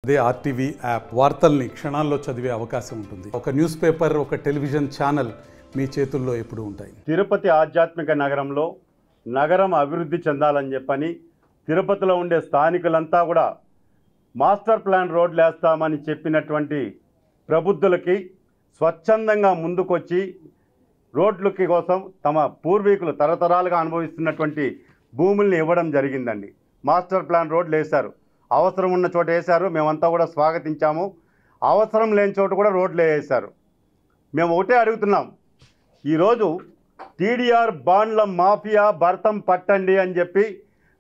అదే RTV app వార్తల్ని క్షణాల్లో చదివే అవకాశం ఉంటుంది. ఒక న్యూస్ పేపర్, ఒక టెలివిజన్ ఛానల్ మీ చేతుల్లో ఎప్పుడూ ఉంటాయి. తిరుపతి ఆధ్యాత్మిక నగరంలో నగరం అభివృద్ధి చెందాలని చెప్పని తిరుపతిలో ఉండే స్థానికులంతా కూడా మాస్టర్ ప్లాన్ రోడ్లు వేస్తామని చెప్పినటువంటి ప్రబుద్ధులకి స్వచ్ఛందంగా ముందుకొచ్చి రోడ్లకి కోసం తమ పూర్వీకులు తరతరాలుగా అనుభవిస్తున్నటువంటి భూముల్ని ఇవ్వడం జరిగిందండి. మాస్టర్ ప్లాన్ రోడ్లు వేశారు. అవసరం ఉన్న చోట వేశారు. మేమంతా కూడా స్వాగతించాము. అవసరం లేని చోట కూడా రోడ్లు వేశారు. మేము ఒకటే అడుగుతున్నాం, ఈరోజు టీడీఆర్ బాండ్ల మాఫియా భర్తం పట్టండి అని చెప్పి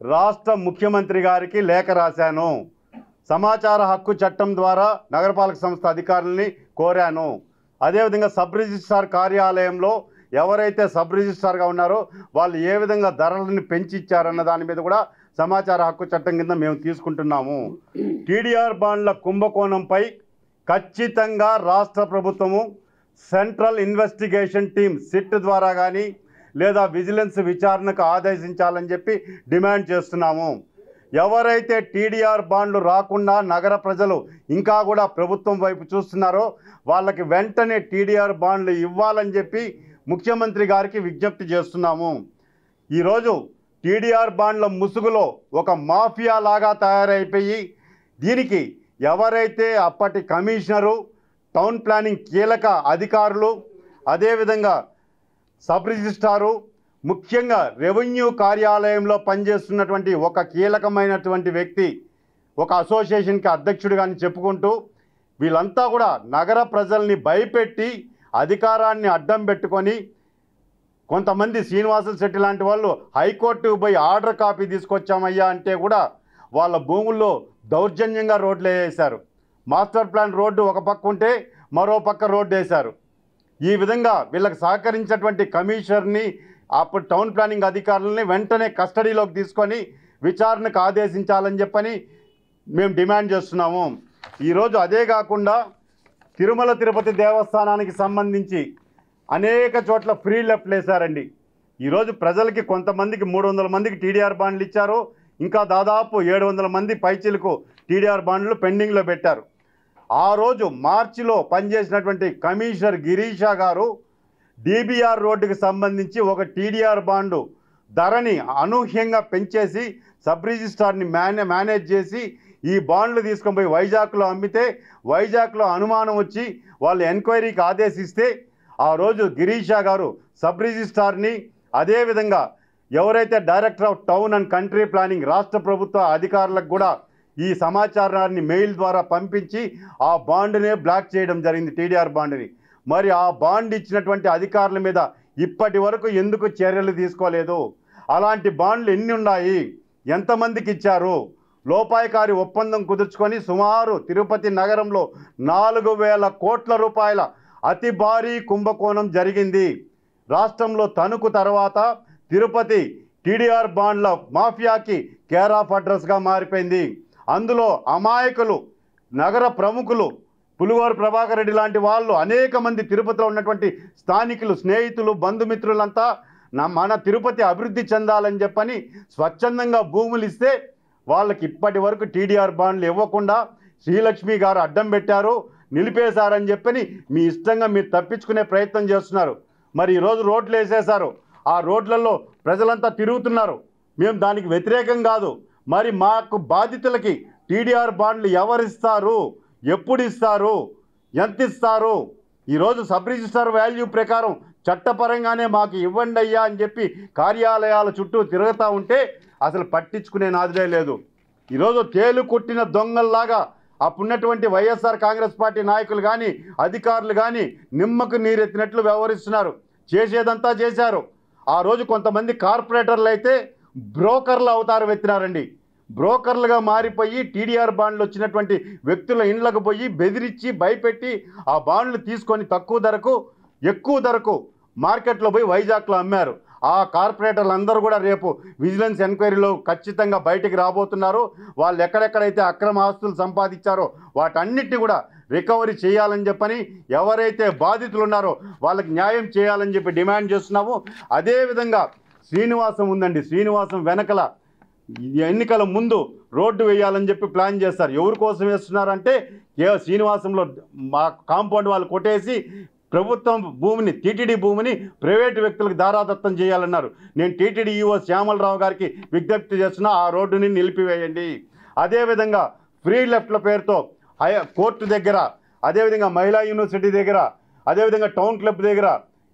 రాష్ట్ర ముఖ్యమంత్రి గారికి లేఖ రాశాను. సమాచార హక్కు చట్టం ద్వారా నగరపాలక సంస్థ అధికారులని కోరాను. అదేవిధంగా సబ్ రిజిస్ట్రార్ కార్యాలయంలో ఎవరైతే సబ్ రిజిస్ట్రార్గా ఉన్నారో వాళ్ళు ఏ విధంగా ధరలను పెంచి ఇచ్చారన్న దాని మీద కూడా సమాచార హక్కు చట్టం కింద మేము తీసుకుంటున్నాము. టీడీఆర్ బాండ్ల కుంభకోణంపై ఖచ్చితంగా రాష్ట్ర ప్రభుత్వము సెంట్రల్ ఇన్వెస్టిగేషన్ టీమ్ సిట్ ద్వారా కానీ లేదా విజిలెన్స్ విచారణకు ఆదేశించాలని చెప్పి డిమాండ్ చేస్తున్నాము. ఎవరైతే టీడీఆర్ బాండ్లు రాకుండా నగర ప్రజలు ఇంకా కూడా ప్రభుత్వం వైపు చూస్తున్నారో వాళ్ళకి వెంటనే టీడీఆర్ బాండ్లు ఇవ్వాలని చెప్పి ముఖ్యమంత్రి గారికి విజ్ఞప్తి చేస్తున్నాము. ఈరోజు టీడీఆర్ బాండ్ల ముసుగులో ఒక మాఫియా లాగా తయారైపోయి దీనికి ఎవరైతే అప్పటి కమిషనరు, టౌన్ ప్లానింగ్ కీలక అధికారులు, అదేవిధంగా సబ్ రిజిస్ట్రారు, ముఖ్యంగా రెవెన్యూ కార్యాలయంలో పనిచేస్తున్నటువంటి ఒక కీలకమైనటువంటి వ్యక్తి ఒక అసోసియేషన్కి అధ్యక్షుడిగా చెప్పుకుంటూ వీళ్ళంతా కూడా నగర ప్రజల్ని భయపెట్టి అధికారాన్ని అడ్డం పెట్టుకొని కొంతమంది శ్రీనివాసులు శెట్టి లాంటి వాళ్ళు హైకోర్టుకు పోయి ఆర్డర్ కాపీ తీసుకొచ్చామయ్యా అంటే కూడా వాళ్ళ భూముల్లో దౌర్జన్యంగా రోడ్లు వేశారు. మాస్టర్ ప్లాన్ రోడ్డు ఒక పక్క ఉంటే మరో పక్క రోడ్డు వేశారు. ఈ విధంగా వీళ్ళకి సహకరించినటువంటి కమిషనర్ని అప్పుడు టౌన్ ప్లానింగ్ అధికారులని వెంటనే కస్టడీలోకి తీసుకొని విచారణకు ఆదేశించాలని చెప్పని మేము డిమాండ్ చేస్తున్నాము. ఈరోజు అదే కాకుండా తిరుమల తిరుపతి దేవస్థానానికి సంబంధించి అనేక చోట్ల ఫ్రీ లెఫ్ట్లు వేశారండి. ఈరోజు ప్రజలకి కొంతమందికి 300 మందికి టీడీఆర్ బాండ్లు ఇచ్చారు. ఇంకా దాదాపు 700 మంది పైచిలకు టీడీఆర్ బాండ్లు పెండింగ్లో పెట్టారు. ఆ రోజు మార్చిలో పనిచేసినటువంటి కమిషనర్ గిరీషా గారు డీబీఆర్ రోడ్డుకి సంబంధించి ఒక టీడీఆర్ బాండు ధరని అనూహ్యంగా పెంచేసి సబ్ రిజిస్ట్రార్ని మేనేజ్ చేసి ఈ బాండ్లు తీసుకొని పోయి వైజాగ్లో అమ్మితే వైజాగ్లో అనుమానం వచ్చి వాళ్ళు ఎంక్వైరీకి ఆదేశిస్తే ఆ రోజు గిరీషా గారు సబ్ రిజిస్ట్రార్ని అదేవిధంగా ఎవరైతే director of town and country planning రాష్ట్ర ప్రభుత్వ అధికారులకు కూడా ఈ సమాచారాన్ని మెయిల్ ద్వారా పంపించి ఆ బాండ్నే బ్లాక్ చేయడం జరిగింది, టీడీఆర్ బాండ్ని. మరి ఆ బాండ్ ఇచ్చినటువంటి అధికారుల మీద ఇప్పటి వరకు ఎందుకు చర్యలు తీసుకోలేదు? అలాంటి బాండ్లు ఎన్ని ఉన్నాయి, ఎంతమందికి ఇచ్చారు? లోపాయకారి ఒప్పందం కుదుర్చుకొని సుమారు తిరుపతి నగరంలో 4,000 కోట్ల రూపాయల అతి భారీ కుంభకోణం జరిగింది. రాష్ట్రంలో తణుకు తర్వాత తిరుపతి టీడీఆర్ బాండ్ల మాఫియాకి కేర్ ఆఫ్ అడ్రస్గా మారిపోయింది. అందులో అమాయకులు, నగర ప్రముఖులు, పులిగోరు ప్రభాకర్ రెడ్డి లాంటి వాళ్ళు అనేక మంది తిరుపతిలో ఉన్నటువంటి స్థానికులు, స్నేహితులు, బంధుమిత్రులంతా మన తిరుపతి అభివృద్ధి చెందాలని చెప్పని స్వచ్ఛందంగా భూములు ఇస్తే వాళ్ళకి ఇప్పటి వరకు టీడీఆర్ బాండ్లు ఇవ్వకుండా శ్రీలక్ష్మి గారు అడ్డం పెట్టారు, నిలిపేశారని చెప్పని మీ ఇష్టంగా మీరు తప్పించుకునే ప్రయత్నం చేస్తున్నారు. మరి ఈరోజు రోడ్లు వేసేశారు. ఆ రోడ్లలో ప్రజలంతా తిరుగుతున్నారు. మేము దానికి వ్యతిరేకం కాదు. మరి మాకు బాధితులకి టీడీఆర్ బాండ్లు ఎవరిస్తారు, ఎప్పుడు ఇస్తారు, ఎంత ఇస్తారు? ఈరోజు సబ్ రిజిస్ట్రార్ వాల్యూ ప్రకారం చట్టపరంగానే మాకు ఇవ్వండి అయ్యా అని చెప్పి కార్యాలయాల చుట్టూ తిరుగుతూ ఉంటే అసలు పట్టించుకునే నాదులే లేదు. ఈరోజు తేలు కొట్టిన దొంగల్లాగా అప్పుడున్నటువంటి వైఎస్ఆర్ కాంగ్రెస్ పార్టీ నాయకులు కానీ అధికారులు కానీ నిమ్మకు నీరెత్తినట్లు వ్యవహరిస్తున్నారు. చేసేదంతా చేశారు. ఆ రోజు కొంతమంది కార్పొరేటర్లు అయితే బ్రోకర్లు అవతారం ఎత్తినారండి. బ్రోకర్లుగా మారిపోయి టీడీఆర్ బాండ్లు వచ్చినటువంటి వ్యక్తుల ఇండ్లకు పోయి బెదిరించి భయపెట్టి ఆ బాండ్లు తీసుకొని తక్కువ ధరకు ఎక్కువ ధరకు మార్కెట్లో పోయి వైజాగ్లో అమ్మారు. ఆ కార్పొరేటర్లు అందరూ కూడా రేపు విజిలెన్స్ ఎంక్వైరీలో ఖచ్చితంగా బయటికి రాబోతున్నారు. వాళ్ళు ఎక్కడెక్కడైతే అక్రమ ఆస్తులు సంపాదించారో వాటన్నిటిని కూడా రికవరీ చేయాలని చెప్పని ఎవరైతే బాధితులు ఉన్నారో వాళ్ళకి న్యాయం చేయాలని చెప్పి డిమాండ్ చేస్తున్నాము. అదేవిధంగా శ్రీనివాసం ఉందండి. శ్రీనివాసం వెనకల ఎన్నికల ముందు రోడ్డు వేయాలని చెప్పి ప్లాన్ చేస్తారు. ఎవరి కోసం వేస్తున్నారంటే శ్రీనివాసంలో మా కాంపౌండ్ వాళ్ళు కొట్టేసి ప్రభుత్వం భూమిని, టీటీడీ భూమిని ప్రైవేటు వ్యక్తులకు దారాదత్తం చేయాలన్నారు. నేను టీటీడీ ఈఓ శ్యామలరావు గారికి విజ్ఞప్తి చేస్తున్నా, ఆ రోడ్డుని నిలిపివేయండి. అదేవిధంగా ఫ్రీ లెఫ్ట్ల పేరుతో కోర్టు దగ్గర, అదేవిధంగా మహిళా యూనివర్సిటీ దగ్గర, అదేవిధంగా టౌన్ క్లబ్ దగ్గర,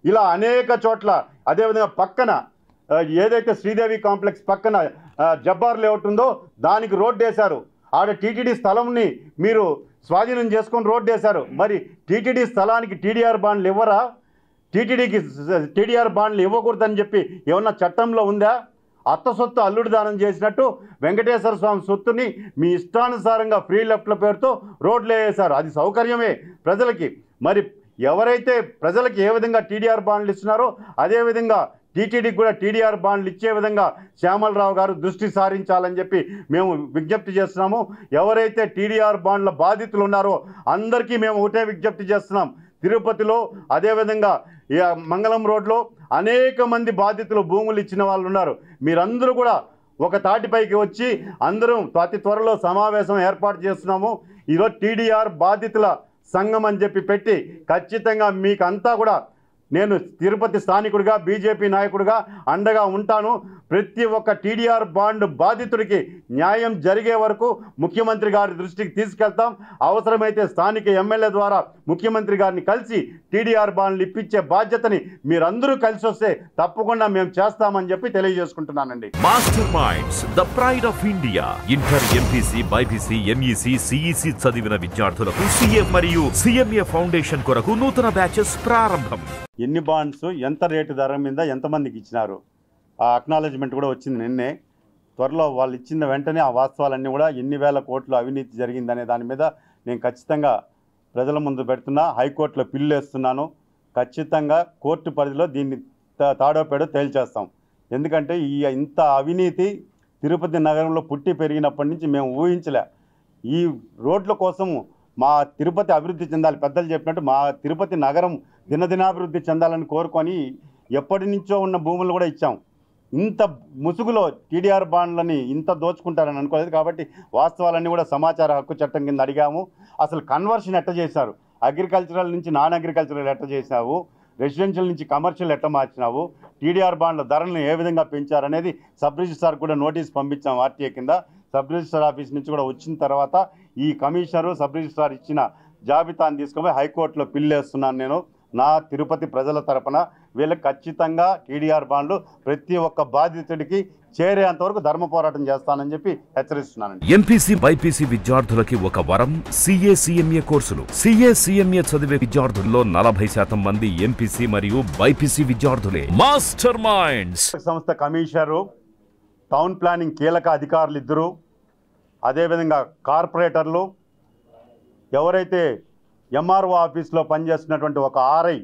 ఇలా అనేక చోట్ల, అదేవిధంగా పక్కన ఏదైతే శ్రీదేవి కాంప్లెక్స్ పక్కన జబ్బార్ లేఅవుట్ ఉందో దానికి రోడ్డు వేశారు. ఆడ టీటీడీ స్థలంని మీరు స్వాధీనం చేసుకొని రోడ్డు వేశారు. మరి టీటీడీ స్థలానికి టీడీఆర్ బాండ్లు ఇవ్వరా? టీటీడీకి టీడీఆర్ బాండ్లు ఇవ్వకూడదని చెప్పి ఏమన్నా చట్టంలో ఉందా? అత్త సొత్తు అల్లుడు దానం చేసినట్టు వెంకటేశ్వర స్వామి సొత్తుని మీ ఇష్టానుసారంగా ఫ్రీ లెఫ్ట్ల పేరుతో రోడ్లు వేశారు. అది సౌకర్యమే ప్రజలకి. మరి ఎవరైతే ప్రజలకు ఏ విధంగా టీడీఆర్ బాండ్లు ఇస్తున్నారో అదేవిధంగా టీటీడీకి కూడా టీడీఆర్ బాండ్లు ఇచ్చే విధంగా శ్యామలరావు గారు దృష్టి సారించాలని చెప్పి మేము విజ్ఞప్తి చేస్తున్నాము. ఎవరైతే టీడీఆర్ బాండ్ల బాధితులు ఉన్నారో అందరికీ మేము ఒకటే విజ్ఞప్తి చేస్తున్నాం. తిరుపతిలో, అదేవిధంగా మంగళం రోడ్లో అనేక మంది బాధితులు భూములు ఇచ్చిన వాళ్ళు ఉన్నారు. మీరందరూ కూడా ఒక తాటిపైకి వచ్చి అందరం అతి త్వరలో సమావేశం ఏర్పాటు చేస్తున్నాము. ఈరోజు టీడీఆర్ బాధితుల సంఘం అని చెప్పి పెట్టి ఖచ్చితంగా మీకంతా కూడా నేను తిరుపతి స్థానికుడిగా, బీజేపీ నాయకుడిగా అండగా ఉంటాను. ప్రతి ఒక్క టీడీఆర్ బాండ్ బాధితుడికి న్యాయం జరిగే వరకు ముఖ్యమంత్రి గారి దృష్టికి తీసుకెళ్తాం. అవసరమైతే స్థానిక ఎమ్మెల్యే ద్వారా ముఖ్యమంత్రి గారిని కలిసి టీడీఆర్ బాండ్లు ఇప్పించే బాధ్యతని మీరందరూ కలిసి వస్తే తప్పకుండా మేము చేస్తామని చెప్పి తెలియజేసుకుంటున్నానండి. Master Minds, the pride of India. Inter, MPC, BPC, MEC, CEC చదివిన విద్యార్థులకు సీఏ మరియు సిఎంఏ ఫౌండేషన్ కొరకు నూతన బ్యాచెస్ ప్రారంభం. ఎన్ని బాండ్స్, ఎంత రేటు ధర మీద ఎంతమందికి ఇచ్చినారు, ఆ అక్నాలెడ్జ్మెంట్ కూడా వచ్చింది నిన్నే. త్వరలో వాళ్ళు ఇచ్చిన వెంటనే ఆ వాస్తవాలన్నీ కూడా ఎన్ని వేల కోట్లు అవినీతి జరిగిందనే దాని మీద నేను ఖచ్చితంగా ప్రజల ముందు పెడుతున్నా. హైకోర్టులో పిల్లు వేస్తున్నాను. ఖచ్చితంగా కోర్టు పరిధిలో దీన్ని తాడోపేడో తేల్చేస్తాం. ఎందుకంటే ఇంత అవినీతి తిరుపతి నగరంలో పుట్టి పెరిగినప్పటి నుంచి మేము ఊహించలే. ఈ రోడ్ల కోసము మా తిరుపతి అభివృద్ధి చెందాలి, పెద్దలు చెప్పినట్టు మా తిరుపతి నగరం దినదినాభివృద్ధి చెందాలని కోరుకొని ఎప్పటి నుంచో ఉన్న భూములు కూడా ఇచ్చాం. ఇంత ముసుగులో టీడీఆర్ బాండ్లని ఇంత దోచుకుంటారని అనుకోలేదు. కాబట్టి వాస్తవాలన్నీ కూడా సమాచార హక్కు చట్టం కింద అడిగాము. అసలు కన్వర్షన్ ఎట్ట చేశారు, అగ్రికల్చరల్ నుంచి నాన్ అగ్రికల్చరల్ ఎట్ట చేసినావు, రెసిడెన్షియల్ నుంచి కమర్షియల్ ఎట్ట మార్చినావు, టీడీఆర్ బాండ్ల ధరలను ఏ విధంగా పెంచారనేది సబ్ రిజిస్ట్రార్ కూడా నోటీస్ పంపించాం ఆర్టీఏ కింద. సబ్ రిజిస్ట్రార్ ఆఫీస్ నుంచి కూడా వచ్చిన తర్వాత ఈ కమిషనరు, సబ్ రిజిస్ట్రార్ ఇచ్చిన జాబితాను తీసుకుపోయి హైకోర్టులో పిల్లేస్తున్నాను నేను. నా తిరుపతి ప్రజల తరపున వీళ్ళకి ఖచ్చితంగా టీడీఆర్ బాండ్లు ప్రతి ఒక్క బాధితుడికి చేరేంత వరకు ధర్మ పోరాటం చేస్తానని చెప్పి హెచ్చరిస్తున్నానండి. ఎంపీసీ, బైపీసీ విద్యార్థులకి ఒక వరం సీఏ, సిఎంఏ కోర్సులు. సీఏ, సిఎంఏ చదివే విద్యార్థుల్లో 40% మంది ఎంపీసీ మరియు బైపీసీ విద్యార్థులే. మాస్టర్ మైండ్స్ సంస్థ కమిషనరు, టౌన్ ప్లానింగ్ కీలక అధికారులు ఇద్దరు, అదేవిధంగా కార్పొరేటర్లు, ఎవరైతే ఎంఆర్ఓ ఆఫీస్లో పనిచేస్తున్నటువంటి ఒక ఆర్ఐ,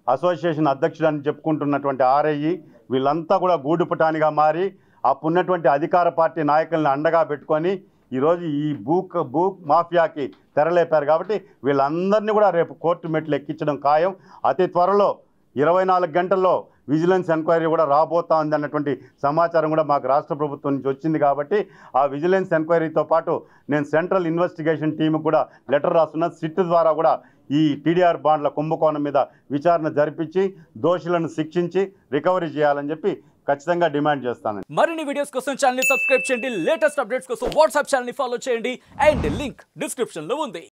అసోసియేషన్ అధ్యక్షుడు అని చెప్పుకుంటున్నటువంటి ఆర్ఐ, వీళ్ళంతా కూడా గూడుపుటానిగా మారి అప్పుడున్నటువంటి అధికార పార్టీ నాయకులను అండగా పెట్టుకొని ఈరోజు ఈ భూ మాఫియాకి తెరలేపారు. కాబట్టి వీళ్ళందరినీ కూడా రేపు కోర్టు మెట్లు ఎక్కించడం ఖాయం. అతి త్వరలో 24 గంటల్లో విజిలెన్స్ ఎంక్వైరీ కూడా రాబోతా ఉంది అన్నటువంటి సమాచారం కూడా మాకు రాష్ట్ర ప్రభుత్వం నుంచి వచ్చింది. కాబట్టి ఆ విజిలెన్స్ ఎంక్వైరీతో పాటు నేను సెంట్రల్ ఇన్వెస్టిగేషన్ టీంకి కూడా లెటర్ రాస్తున్నా. సిట్ ద్వారా కూడా ఈ టీడీఆర్ బాండ్ల కుంభకోణం మీద విచారణ జరిపించి దోషులను శిక్షించి రికవరీ చేయాలని చెప్పి ఖచ్చితంగా డిమాండ్ చేస్తాను. మరిన్ని వీడియోస్ కోసం ఛానల్ ని సబ్స్క్రైబ్ చేయండి. లేటెస్ట్ అప్డేట్స్ కోసం వాట్సాప్ ఛానల్ ని ఫాలో చేయండి. అండ్ లింక్ డిస్క్రిప్షన్ లో ఉంది.